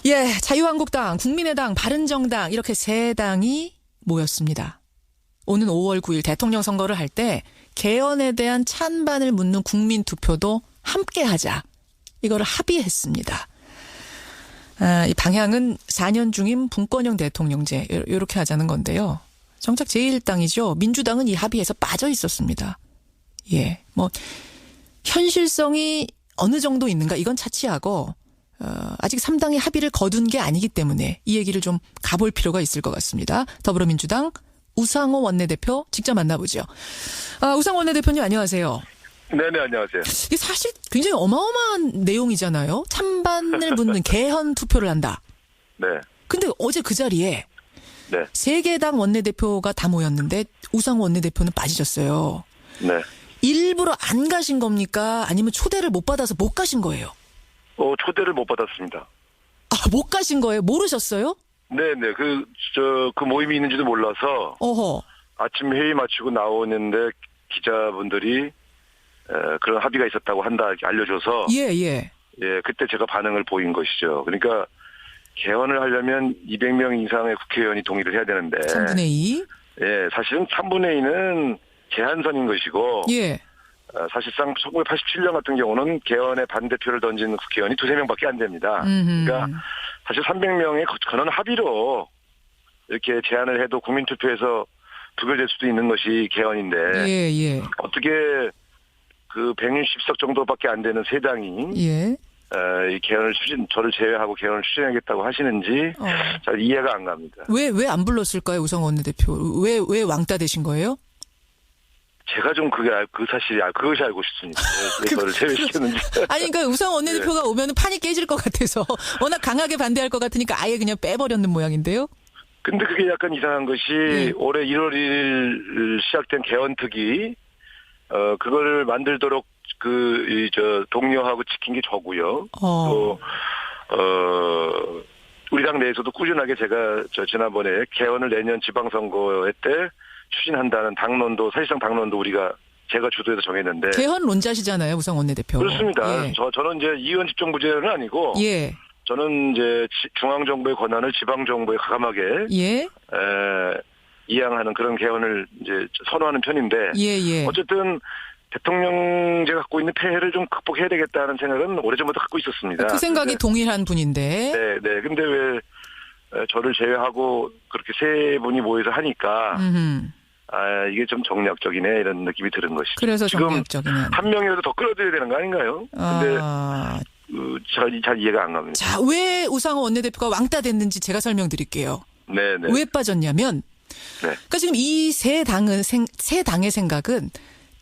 예, 자유한국당, 국민의당, 바른정당 이렇게 세 당이 모였습니다. 오는 5월 9일 대통령 선거를 할 때 개헌에 대한 찬반을 묻는 국민투표도 함께 하자. 이거를 합의했습니다. 이 방향은 4년 중임 분권형 대통령제 이렇게 하자는 건데요. 정작 제1당이죠. 민주당은 이 합의에서 빠져 있었습니다. 예, 뭐 현실성이 어느 정도 있는가 이건 차치하고 아직 3당이 합의를 거둔 게 아니기 때문에 이 얘기를 좀 가볼 필요가 있을 것 같습니다. 더불어민주당 우상호 원내대표 직접 만나보죠. 우상호 원내대표님 안녕하세요. 네네, 안녕하세요. 이게 사실 굉장히 어마어마한 내용이잖아요. 찬반을 묻는 개헌 투표를 한다. 네. 근데 어제 그 자리에 네. 세 개 당 원내대표가 다 모였는데 우상호 원내대표는 빠지셨어요. 네. 일부러 안 가신 겁니까? 아니면 초대를 못 받아서 못 가신 거예요? 초대를 못 받았습니다. 못 가신 거예요? 모르셨어요? 네네, 그 모임이 있는지도 몰라서. 어허. 아침 회의 마치고 나오는데 기자분들이, 그런 합의가 있었다고 한다, 이렇게 알려줘서. 예. 예, 그때 제가 반응을 보인 것이죠. 그러니까, 개헌을 하려면 200명 이상의 국회의원이 동의를 해야 되는데. 3분의 2? 예, 사실은 3분의 2는 제한선인 것이고. 예. 사실상 1987년 같은 경우는 개헌에 반대표를 던진 국회의원이 2-3명밖에 안 됩니다. 그러니까 사실 300명의 근원 합의로 이렇게 제안을 해도 국민투표에서 부결될 수도 있는 것이 개헌인데 예. 어떻게 그 160석 정도밖에 안 되는 세 당이 예. 이 개헌을 저를 제외하고 개헌을 추진하겠다고 하시는지 잘 이해가 안 갑니다. 왜 안 불렀을까요, 우상호 원내대표? 왜 왕따 되신 거예요? 제가 좀 그것이 알고 싶습니다. 왜 저를 제외시켰는지. 아니, 그러니까 우상호 원내대표가 네. 오면 판이 깨질 것 같아서 워낙 강하게 반대할 것 같으니까 아예 그냥 빼버렸는 모양인데요. 근데 그게 약간 이상한 것이 올해 1월 1일 시작된 개헌특위, 그거를 만들도록 독려하고 지킨 게 저고요. 또, 우리 당 내에서도 꾸준하게 제가 지난번에 개헌을 내년 지방선거 때 추진한다는 사실상 당론도 제가 주도해서 정했는데. 개헌론자시잖아요, 우상호 원내대표. 그렇습니다. 예. 저는 이제 이원 집정부제는 아니고. 예. 저는 이제 중앙정부의 권한을 지방정부에 가감하게. 예. 이양하는 그런 개헌을 이제 선호하는 편인데. 예. 어쨌든 대통령제가 갖고 있는 폐해를 좀 극복해야 되겠다는 생각은 오래전부터 갖고 있었습니다. 그 생각이 동일한 분인데. 네. 근데 왜 저를 제외하고 그렇게 세 분이 모여서 하니까. 이게 좀 정략적이네 이런 느낌이 드는 것이죠. 그래서 지금 정략적이네. 한 명이라도 더 끌어들여야 되는 거 아닌가요? 근데 잘 이해가 안 갑니다. 자, 왜 우상호 원내대표가 왕따 됐는지 제가 설명드릴게요. 네네. 왜 빠졌냐면, 그러니까 지금 이 세 당의 생각은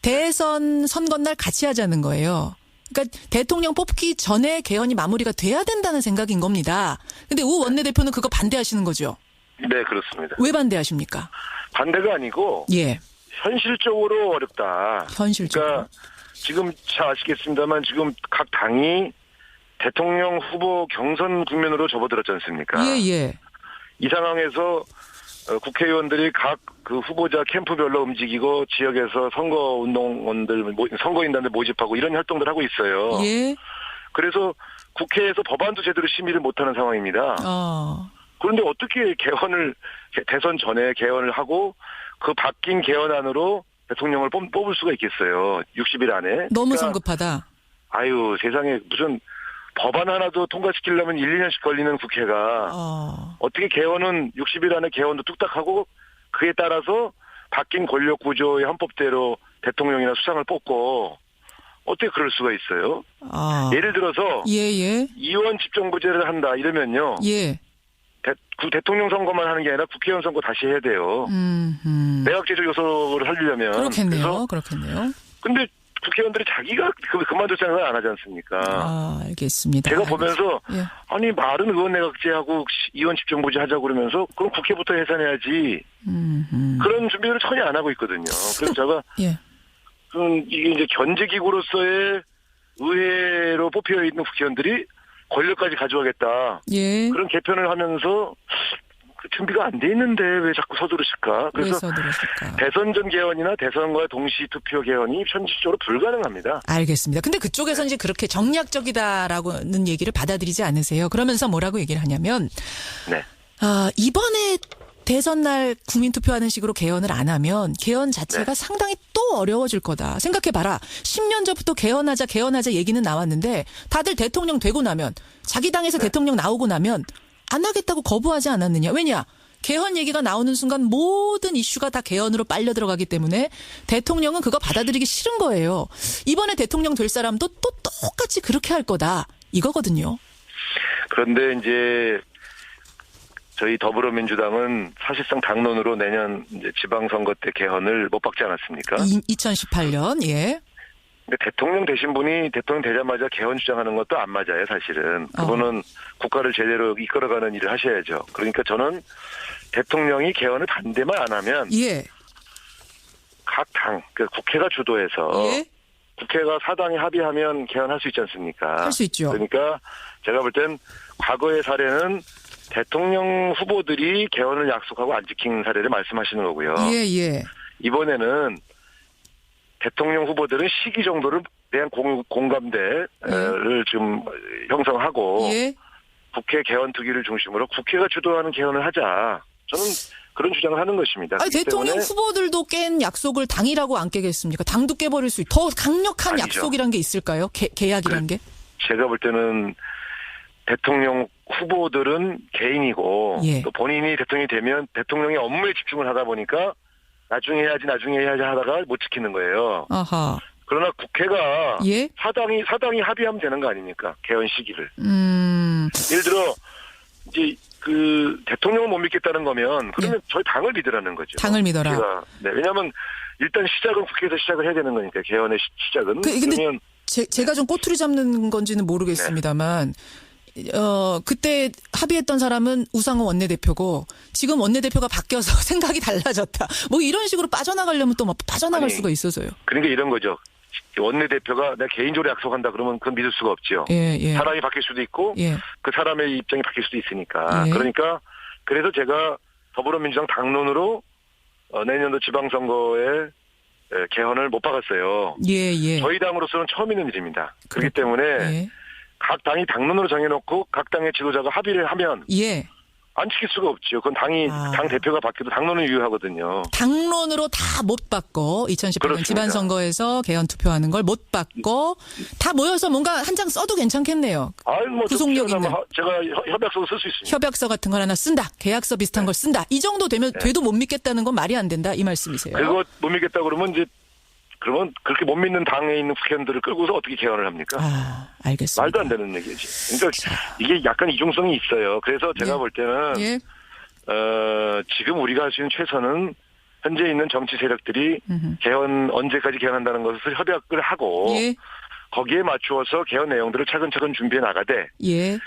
대선 선거날 같이 하자는 거예요. 그러니까 대통령 뽑기 전에 개헌이 마무리가 돼야 된다는 생각인 겁니다. 근데 우 원내대표는 그거 반대하시는 거죠? 네, 그렇습니다. 왜 반대하십니까? 반대가 아니고 현실적으로 어렵다. 현실적으로. 그러니까 지금 잘 아시겠습니다만 지금 각 당이 대통령 후보 경선 국면으로 접어들었지 않습니까? 예. 이 상황에서 국회의원들이 각 그 후보자 캠프별로 움직이고 지역에서 선거인단들 모집하고 이런 활동들 하고 있어요. 예. 그래서 국회에서 법안도 제대로 심의를 못하는 상황입니다. 그런데 어떻게 대선 전에 개헌을 하고 그 바뀐 개헌안으로 대통령을 뽑을 수가 있겠어요. 60일 안에. 너무 그러니까 성급하다. 아유, 세상에 무슨 법안 하나도 통과시키려면 1-2년씩 걸리는 국회가 어떻게 개헌은 60일 안에 개헌도 뚝딱하고 그에 따라서 바뀐 권력 구조의 헌법대로 대통령이나 수상을 뽑고 어떻게 그럴 수가 있어요? 예를 들어서 이원 집정부제를 한다 이러면요. 대통령 선거만 하는 게 아니라 국회의원 선거 다시 해야 돼요. 내각제적 요소를 살리려면. 그렇겠네요. 근데 국회의원들이 자기가 그만둘 생각을 안 하지 않습니까? 알겠습니다. 제가 보면서 아니 말은 의원 내각제하고 이원 집정부제 하자고 그러면서 그럼 국회부터 해산해야지. 그런 준비를 전혀 안 하고 있거든요. 그래서 제가 이게 이제 견제기구로서의 의회로 뽑혀 있는 국회의원들이 권력까지 가져가겠다. 그런 개편을 하면서 그 준비가 안 돼 있는데 왜 자꾸 서두르실까? 왜 그래서 서두르실까? 대선 전 개헌이나 대선과 동시 투표 개헌이 현실적으로 불가능합니다. 알겠습니다. 근데 그쪽에서는 이제 그렇게 정략적이다라고는 얘기를 받아들이지 않으세요. 그러면서 뭐라고 얘기를 하냐면, 네. 이번에 대선 날 국민투표하는 식으로 개헌을 안 하면 개헌 자체가 상당히 또 어려워질 거다. 생각해봐라. 10년 전부터 개헌하자 얘기는 나왔는데 다들 대통령 되고 나면 자기 당에서 대통령 나오고 나면 안 하겠다고 거부하지 않았느냐. 왜냐? 개헌 얘기가 나오는 순간 모든 이슈가 다 개헌으로 빨려 들어가기 때문에 대통령은 그거 받아들이기 싫은 거예요. 이번에 대통령 될 사람도 또 똑같이 그렇게 할 거다. 이거거든요. 그런데 이제 저희 더불어민주당은 사실상 당론으로 내년 이제 지방선거 때 개헌을 못 박지 않았습니까? 2018년, 예. 근데 대통령 되신 분이 대통령 되자마자 개헌 주장하는 것도 안 맞아요, 사실은. 그분은 국가를 제대로 이끌어가는 일을 하셔야죠. 그러니까 저는 대통령이 개헌을 반대만 안 하면 예. 각 당, 그러니까 국회가 주도해서 예. 국회가 사당이 합의하면 개헌할 수 있지 않습니까? 할 수 있죠. 그러니까 제가 볼 땐 과거의 사례는 대통령 후보들이 개헌을 약속하고 안 지킨 사례를 말씀하시는 거고요. 예, 예. 이번에는 대통령 후보들은 시기 정도를 대한 공감대를 좀 형성하고 예. 국회 개헌 투기를 중심으로 국회가 주도하는 개헌을 하자. 저는 그런 주장을 하는 것입니다. 아니, 대통령 후보들도 깬 약속을 당이라고 안 깨겠습니까? 당도 깨버릴 수 더 강력한 아니죠. 약속이란 게 있을까요? 계약이란 게? 제가 볼 때는 대통령 후보들은 개인이고 예. 또 본인이 대통령이 되면 대통령의 업무에 집중을 하다 보니까 나중에 해야지 하다가 못 지키는 거예요. 아하. 그러나 국회가 예? 사당이 합의하면 되는 거 아닙니까? 개헌 시기를. 예를 들어 이제 그 대통령을 못 믿겠다는 거면 그러면 저희 당을 믿으라는 거죠. 당을 믿어라. 네, 왜냐하면 일단 시작은 국회에서 시작을 해야 되는 거니까 개헌의 시작은. 근데 그러면 제가 좀 꼬투리 잡는 건지는 모르겠습니다만 그때 합의했던 사람은 우상호 원내대표고 지금 원내대표가 바뀌어서 생각이 달라졌다. 뭐 이런 식으로 빠져나가려면 또 막 빠져나갈 수가 있어서요. 그러니까 이런 거죠. 원내대표가 내가 개인적으로 약속한다 그러면 그건 믿을 수가 없죠. 예, 예. 사람이 바뀔 수도 있고 예. 그 사람의 입장이 바뀔 수도 있으니까. 예. 그러니까 그래서 제가 더불어민주당 당론으로 내년도 지방선거에 개헌을 못 박았어요. 예, 예. 저희 당으로서는 처음 있는 일입니다. 그렇기 때문에 예. 각 당이 당론으로 정해놓고 각 당의 지도자가 합의를 하면 예. 안 지킬 수가 없죠. 그건 당 대표가 바뀌어도 당론은 유효하거든요. 당론으로 다 못 받고 2018년 그렇습니다. 지방선거에서 개헌 투표하는 걸 못 받고 다 모여서 뭔가 한 장 써도 괜찮겠네요. 뭐 구속력 있는. 제가 협약서 쓸 수 있습니다. 협약서 같은 걸 하나 쓴다. 계약서 비슷한 걸 쓴다. 이 정도 되면 돼도 못 믿겠다는 건 말이 안 된다. 이 말씀이세요. 그거 못 믿겠다 그러면 그러면 그렇게 못 믿는 당에 있는 국회의원들을 끌고서 어떻게 개헌을 합니까? 알겠습니다. 말도 안 되는 얘기지. 그러니까 이게 약간 이중성이 있어요. 그래서 제가 볼 때는 예. 지금 우리가 할 수 있는 최선은 현재 있는 정치 세력들이 언제까지 개헌한다는 것을 협약을 하고 예. 거기에 맞추어서 개헌 내용들을 차근차근 준비해 나가되 예.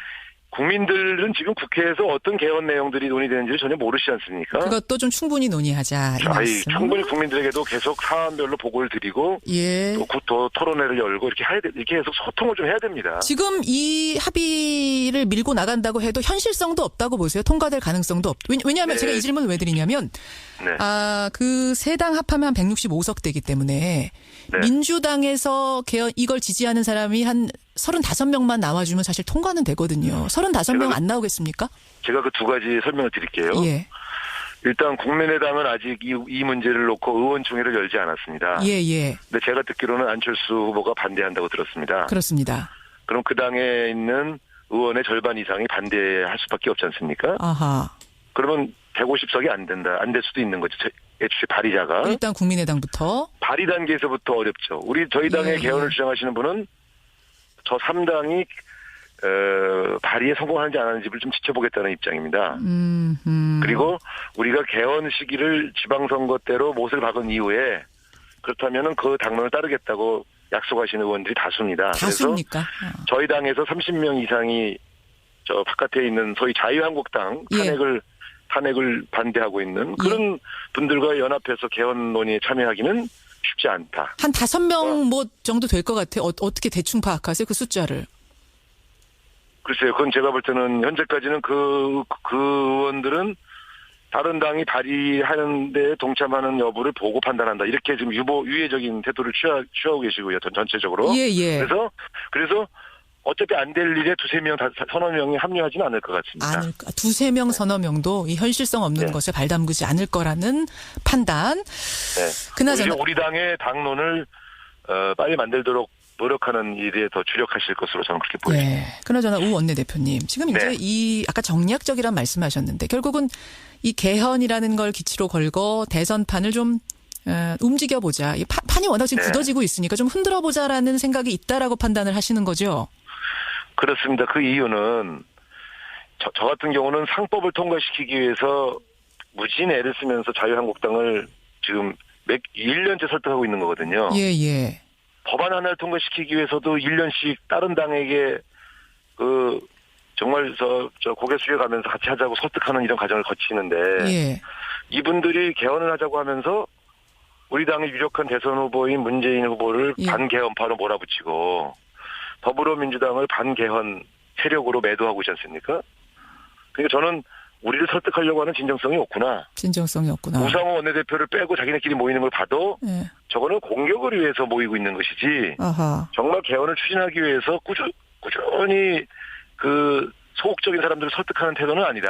국민들은 지금 국회에서 어떤 개헌 내용들이 논의되는지를 전혀 모르시지 않습니까? 그것도 좀 충분히 논의하자. 이 말씀. 충분히 국민들에게도 계속 사안별로 보고를 드리고 예. 또 토론회를 열고 이렇게 해서 소통을 좀 해야 됩니다. 지금 이 합의를 밀고 나간다고 해도 현실성도 없다고 보세요. 통과될 가능성도 없. 왜냐하면 네. 제가 이 질문을 왜 드리냐면 네. 그 세 당 합하면 한 165석 되기 때문에 네. 민주당에서 개헌 이걸 지지하는 사람이 한 35명만 나와주면 사실 통과는 되거든요. 35명 안 나오겠습니까? 제가 그 두 가지 설명을 드릴게요. 예. 일단 국민의당은 아직 이 문제를 놓고 의원총회를 열지 않았습니다. 예, 예. 근데 제가 듣기로는 안철수 후보가 반대한다고 들었습니다. 그렇습니다. 그럼 그 당에 있는 의원의 절반 이상이 반대할 수밖에 없지 않습니까? 아하. 그러면 150석이 안 될 수도 있는 거죠. 애초에 발의자가. 일단 국민의당부터. 발의 단계에서부터 어렵죠. 저희 당의 예, 개헌을 주장하시는 분은 저 3당이 발의에 성공하는지 안 하는지를 좀 지켜보겠다는 입장입니다. 그리고 우리가 개헌 시기를 지방선거 때로 못을 박은 이후에 그렇다면은 그 당론을 따르겠다고 약속하시는 의원들이 다수입니다. 다수입니까? 그래서 저희 당에서 30명 이상이 저 바깥에 있는 소위 자유한국당 탄핵을 반대하고 있는 그런 분들과 연합해서 개헌 논의에 참여하기는 쉽지 않다. 한 5명 뭐 정도 될 것 같아요. 어떻게 대충 파악하세요? 그 숫자를. 글쎄요. 그건 제가 볼 때는 현재까지는 그 의원들은 다른 당이 발의하는 데 동참하는 여부를 보고 판단한다. 이렇게 지금 유예적인 태도를 취하고 계시고요. 전체적으로. 예, 예. 그래서 어차피 안 될 일에 두세 명, 서너 명이 합류하지는 않을 것 같습니다. 두세 명, 서너 명도 이 현실성 없는 것에 발담그지 않을 거라는 판단. 네. 그나저나 우리 당의 당론을 빨리 만들도록 노력하는 일에 더 주력하실 것으로 저는 그렇게 보입니다. 네. 그나저나 우 원내대표님, 지금 이제 이 아까 정략적이란 말씀하셨는데 결국은 이 개헌이라는 걸 기치로 걸고 대선판을 좀 움직여보자. 이 판이 워낙 지금 굳어지고 있으니까 좀 흔들어보자라는 생각이 있다라고 판단을 하시는 거죠? 그렇습니다. 그 이유는 저 같은 경우는 상법을 통과시키기 위해서 무진 애를 쓰면서 자유한국당을 지금 1년째 설득하고 있는 거거든요. 예, 예. 법안 하나를 통과시키기 위해서도 1년씩 다른 당에게 정말 저 고개 숙여가면서 같이 하자고 설득하는 이런 과정을 거치는데 예. 이분들이 개헌을 하자고 하면서 우리 당의 유력한 대선 후보인 문재인 후보를 반개헌파로 몰아붙이고 더불어민주당을 반개헌 세력으로 매도하고 있지 않습니까? 그러니까 저는 우리를 설득하려고 하는 진정성이 없구나. 진정성이 없구나. 우상호 원내대표를 빼고 자기네끼리 모이는 걸 봐도 저거는 공격을 위해서 모이고 있는 것이지 아하. 정말 개헌을 추진하기 위해서 꾸준히 소극적인 사람들을 설득하는 태도는 아니다.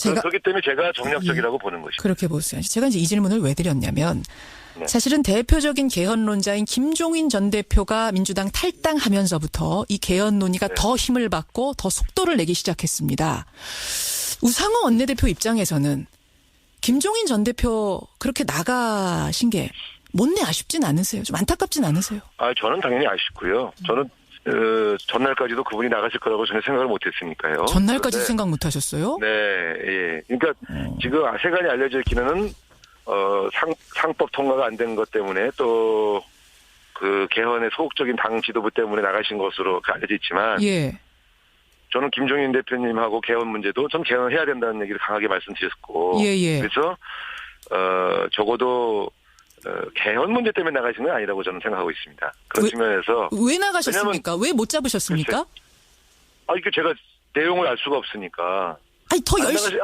그렇기 때문에 제가 정략적이라고 보는 것이죠. 그렇게 보세요. 제가 이제 이 질문을 왜 드렸냐면 사실은 대표적인 개헌론자인 김종인 전 대표가 민주당 탈당하면서부터 이 개헌 논의가 더 힘을 받고 더 속도를 내기 시작했습니다. 우상호 원내대표 입장에서는 김종인 전 대표 그렇게 나가신 게 못내 아쉽진 않으세요? 좀 안타깝진 않으세요? 저는 당연히 아쉽고요. 저는 전날까지도 그분이 나가실 거라고 전혀 생각을 못했으니까요. 전날까지도 생각 못하셨어요? 네, 예. 그러니까 지금 세간에 알려져 있기는 상법 통과가 안 된 것 때문에 또 개헌의 소극적인 당 지도부 때문에 나가신 것으로 알려져 있지만, 저는 김종인 대표님하고 개헌 문제도 전 개헌을 해야 된다는 얘기를 강하게 말씀드렸고, 그래서 적어도 개헌 문제 때문에 나가신 건 아니라고 저는 생각하고 있습니다. 그런 측면에서 왜 나가셨습니까? 왜 못 잡으셨습니까? 이게 제가 내용을 알 수가 없으니까. 더 열심히.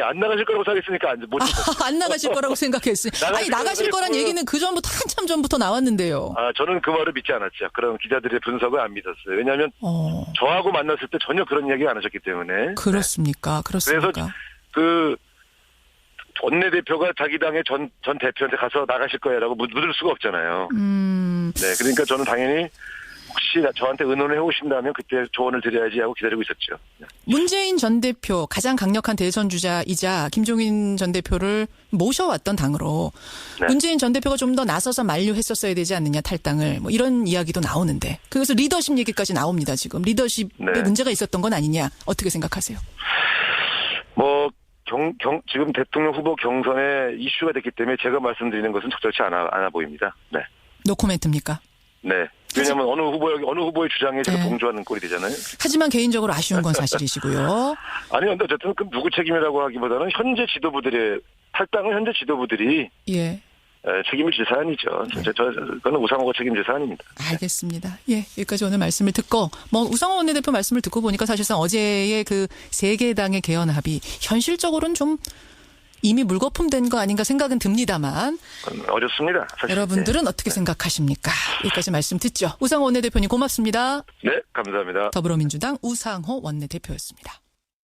안 나가실 거라고 생각했으니까 못 잡았어요. 안 나가실 거라고 생각했어요. 나가실 거란 얘기는 그 전부터 한참 전부터 나왔는데요. 저는 그 말을 믿지 않았죠. 그런 기자들의 분석을 안 믿었어요. 왜냐하면 저하고 만났을 때 전혀 그런 얘기 안 하셨기 때문에. 그렇습니까? 그래서 원내대표가 자기 당의 전 대표한테 가서 나가실 거야라고 묻을 수가 없잖아요. 네, 그러니까 저는 당연히 혹시 저한테 의논을 해오신다면 그때 조언을 드려야지 하고 기다리고 있었죠. 문재인 전 대표 가장 강력한 대선 주자이자 김종인 전 대표를 모셔왔던 당으로 문재인 전 대표가 좀 더 나서서 만류했었어야 되지 않느냐 탈당을 이런 이야기도 나오는데 그래서 리더십 얘기까지 나옵니다. 지금 리더십에 문제가 있었던 건 아니냐 어떻게 생각하세요? 지금 대통령 후보 경선에 이슈가 됐기 때문에 제가 말씀드리는 것은 적절치 않아 보입니다. 네. 노코멘트입니까? 네. 왜냐하면 어느 후보의 주장에 제가 동조하는 꼴이 되잖아요. 하지만 개인적으로 아쉬운 건 사실이시고요. 아니, 근데 어쨌든 누구 책임이라고 하기보다는 현재 지도부들의 탈당은 현재 지도부들이 책임을 질 사안이죠. 그건 우상호가 책임질 사안입니다. 알겠습니다. 여기까지 오늘 말씀을 듣고 우상호 원내대표 말씀을 듣고 보니까 사실상 어제의 그 세 개 당의 개헌 합의 현실적으로는 좀 이미 물거품된 거 아닌가 생각은 듭니다만 어렵습니다. 사실. 여러분들은 어떻게 생각하십니까? 여기까지 말씀 듣죠. 우상호 원내대표님 고맙습니다. 네, 감사합니다. 더불어민주당 우상호 원내대표였습니다.